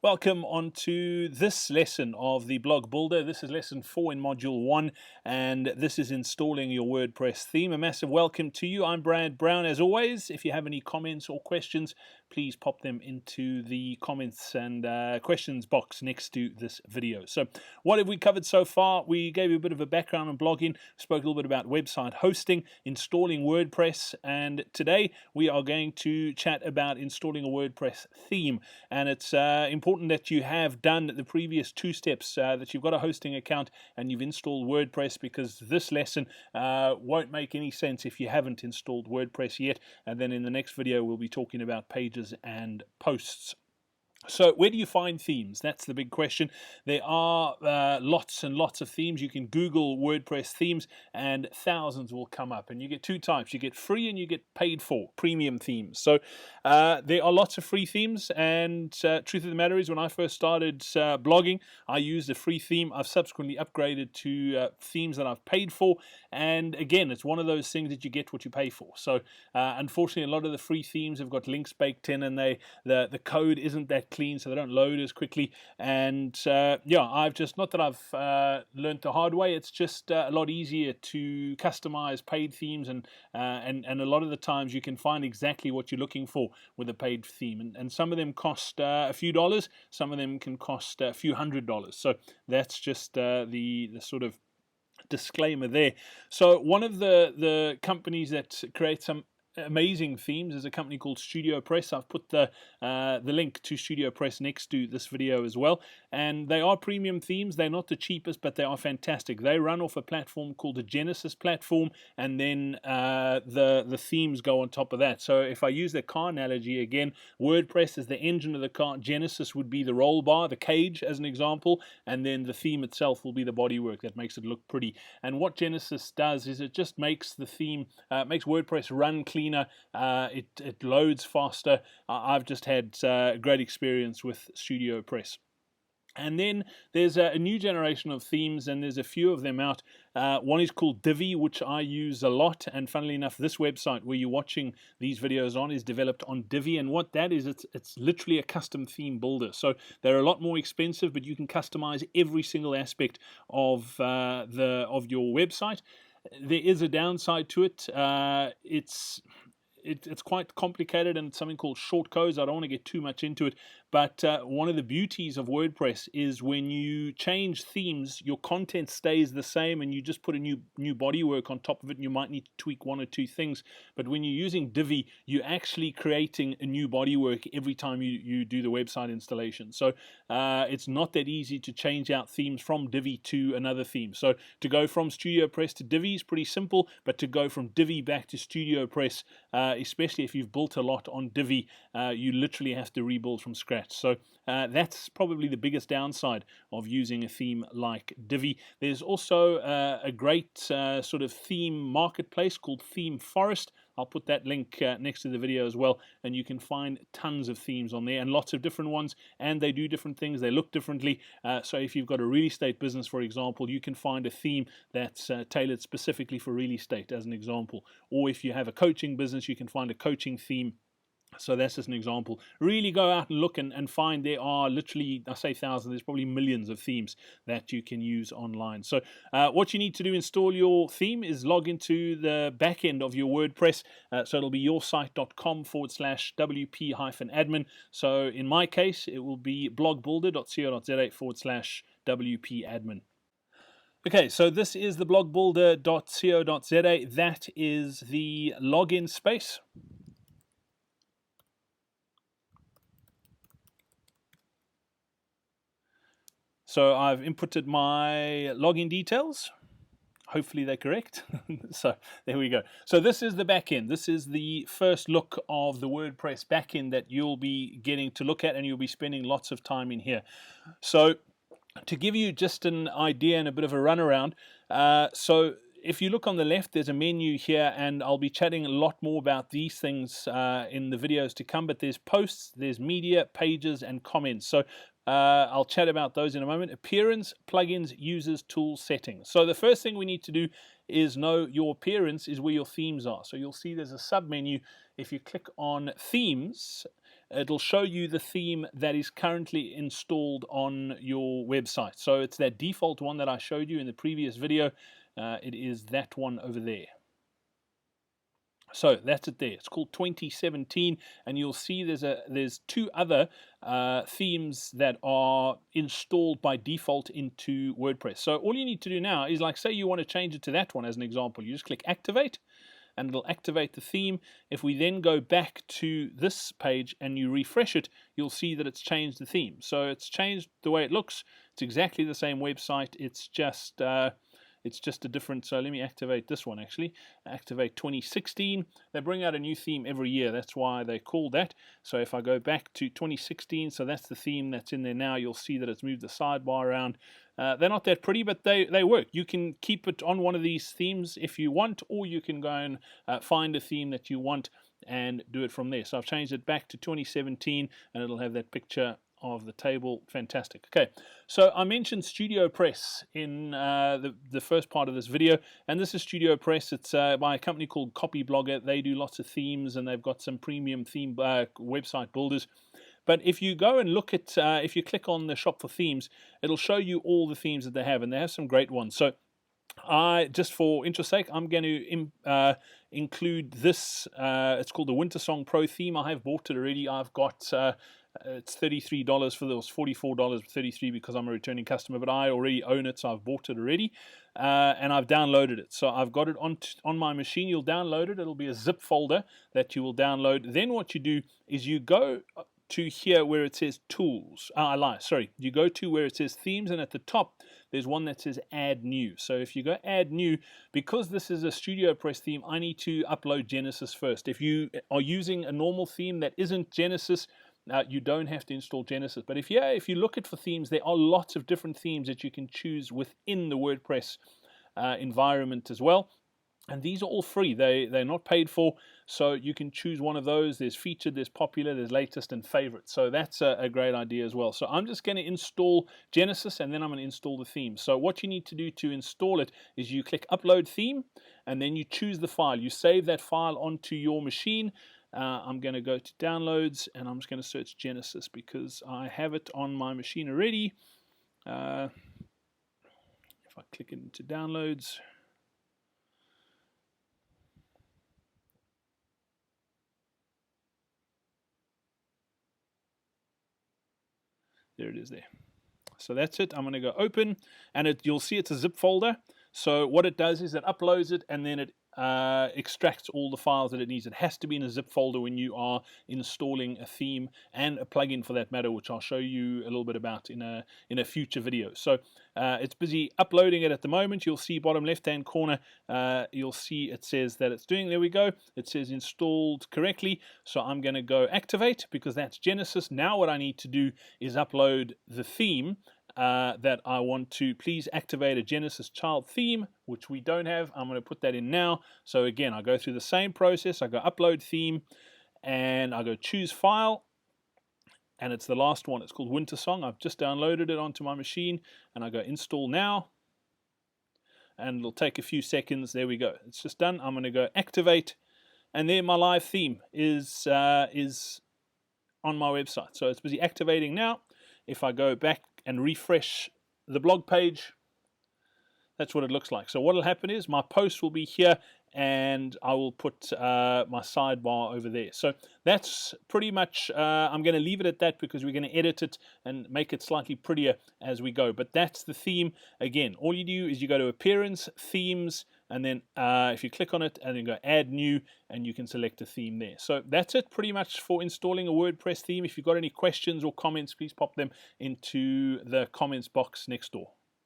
Welcome on to this lesson of the Blog Builder. This is lesson 4 in module 1, and this is installing your WordPress theme. A massive welcome to you. I'm Brad Brown. As always, if you have any comments or questions, please pop them into the comments and questions box next to this video. So what have we covered so far? We gave you a bit of a background on blogging, spoke a little bit about website hosting, installing WordPress, and today we are going to chat about installing a WordPress theme. And it's important that you have done the previous two steps, that you've got a hosting account and you've installed WordPress, because this lesson won't make any sense if you haven't installed WordPress yet. And then in the next video we'll be talking about pages and posts. So where do you find themes? That's the big question. There are lots and lots of themes. You can Google WordPress themes and thousands will come up. And you get two types. You get free and you get paid for, premium themes. So there are lots of free themes. And truth of the matter is, when I first started blogging, I used a free theme. I've subsequently upgraded to themes that I've paid for. And again, it's one of those things that you get what you pay for. So unfortunately, a lot of the free themes have got links baked in, and the code isn't that clean, so they don't load as quickly. And yeah, I've just, not that I've learned the hard way, it's just a lot easier to customize paid themes, and a lot of the times you can find exactly what you're looking for with a paid theme, and some of them cost a few dollars, some of them can cost a few $100s. So that's just the sort of disclaimer there. So one of the companies that create some amazing themes is a company called StudioPress. I've put the link to StudioPress next to this video as well, and they are premium themes. They're not the cheapest, but they are fantastic. They run off a platform called the Genesis platform, and then the themes go on top of that. So if I use the car analogy again, WordPress is the engine of the car, Genesis would be the roll bar, the cage as an example, and then the theme itself will be the bodywork that makes it look pretty. And what Genesis does is it just makes the theme, makes WordPress run clean. It loads faster. I've just had great experience with StudioPress. And then there's a new generation of themes, and there's a few of them out. One is called Divi, which I use a lot, and funnily enough, this website where you're watching these videos on is developed on Divi. And what that is, it's literally a custom theme builder. So they're a lot more expensive, but you can customize every single aspect of your website. There is a downside to it. It's quite complicated, and it's something called shortcodes. I don't want to get too much into it, but one of the beauties of WordPress is when you change themes, your content stays the same, and you just put a new bodywork on top of it, and you might need to tweak one or two things. But when you're using Divi, you're actually creating a new bodywork every time you do the website installation. So it's not that easy to change out themes from Divi to another theme. So to go from StudioPress to Divi is pretty simple, but to go from Divi back to StudioPress, especially if you've built a lot on Divi, you literally have to rebuild from scratch. So that's probably the biggest downside of using a theme like Divi. There's also a great sort of theme marketplace called Theme Forest. I'll put that link next to the video as well, and you can find tons of themes on there, and lots of different ones, and they do different things, they look differently. So if you've got a real estate business, for example, you can find a theme that's tailored specifically for real estate, as an example. Or if you have a coaching business, you can find a coaching theme. So that's just an example. Really go out and look and find. There are literally, I say thousands, there's probably millions of themes that you can use online. So what you need to do to install your theme is log into the back end of your WordPress. So it'll be yoursite.com/wp-admin. So in my case, it will be blogbuilder.co.za/wp-admin. Okay, so this is the blogbuilder.co.za. That is the login space. So I've inputted my login details. Hopefully they're correct. So there we go. So this is the backend. This is the first look of the WordPress backend that you'll be getting to look at, and you'll be spending lots of time in here. So to give you just an idea and a bit of a runaround, so if you look on the left, there's a menu here, and I'll be chatting a lot more about these things in the videos to come, but there's posts, there's media, pages, and comments. So I'll chat about those in a moment. Appearance, plugins, users, tools, settings. So the first thing we need to do is know your appearance is where your themes are. So you'll see there's a sub menu. If you click on themes, it'll show you the theme that is currently installed on your website. So it's that default one that I showed you in the previous video. It is that one over there. So that's it there. It's called 2017, and you'll see there's two other themes that are installed by default into WordPress. So all you need to do now is, like, say you want to change it to that one as an example. You just click activate, and it'll activate the theme. If we then go back to this page and you refresh it, you'll see that it's changed the theme. So it's changed the way it looks. It's exactly the same website. It's just a different. So let me activate this one, actually. Activate 2016. They bring out a new theme every year. That's why they call that. So if I go back to 2016, so that's the theme that's in there now, you'll see that it's moved the sidebar around. They're not that pretty, but they work. You can keep it on one of these themes if you want, or you can go and find a theme that you want and do it from there. So I've changed it back to 2017, and it'll have that picture of the table. Fantastic. Okay, so I mentioned StudioPress in the first part of this video, and this is StudioPress. It's by a company called Copyblogger. They do lots of themes, and they've got some premium theme website builders. But if you go and look at, if you click on the shop for themes, it'll show you all the themes that they have, and they have some great ones. So just for interest sake, I'm going to include this. It's called the Winter Song Pro theme. I have bought it already. I've got it's $33 for those, $44 for 33 because I'm a returning customer, but I already own it, so I've bought it already, and I've downloaded it. So I've got it on my machine. You'll download it. It'll be a zip folder that you will download. Then what you do is you go to here where it says tools. You go to where it says themes, and at the top there's one that says add new. So if you go add new, because this is a StudioPress theme, I need to upload Genesis first. If you are using a normal theme that isn't Genesis, you don't have to install Genesis. But if you look at for themes, there are lots of different themes that you can choose within the WordPress environment as well. And these are all free. They're not paid for, so you can choose one of those. There's featured, there's popular, there's latest, and favorite. So that's a great idea as well. So I'm just going to install Genesis, and then I'm going to install the theme. So what you need to do to install it is you click Upload Theme, and then you choose the file. You save that file onto your machine. I'm going to go to Downloads, and I'm just going to search Genesis because I have it on my machine already. If I click it into Downloads, there it is there. So that's it. I'm going to go open, and you'll see it's a zip folder. So what it does is it uploads it, and then it extracts all the files that it needs. It has to be in a zip folder when you are installing a theme and a plugin for that matter, which I'll show you a little bit about in a future video. So it's busy uploading it at the moment. You'll see bottom left hand corner, you'll see it says that it's doing. There we go. It says installed correctly. So I'm going to go activate because that's Genesis. Now what I need to do is upload the theme that I want to. Please activate a Genesis child theme, which we don't have. I'm going to put that in now. So again, I go through the same process. I go upload theme, and I go choose file, and it's the last one. It's called Winter Song. I've just downloaded it onto my machine, and I go install now, and it'll take a few seconds. There we go. It's just done. I'm going to go activate, and there my live theme is on my website. So it's busy activating now. If I go back and refresh the blog page, that's what it looks like. So what will happen is my post will be here, and I will put my sidebar over there. So that's pretty much, I'm going to leave it at that because we're going to edit it and make it slightly prettier as we go. But that's the theme. Again, all you do is you go to Appearance, Themes, and then if you click on it and then go Add New, and you can select a theme there. So that's it pretty much for installing a WordPress theme. If you've got any questions or comments, please pop them into the comments box next door.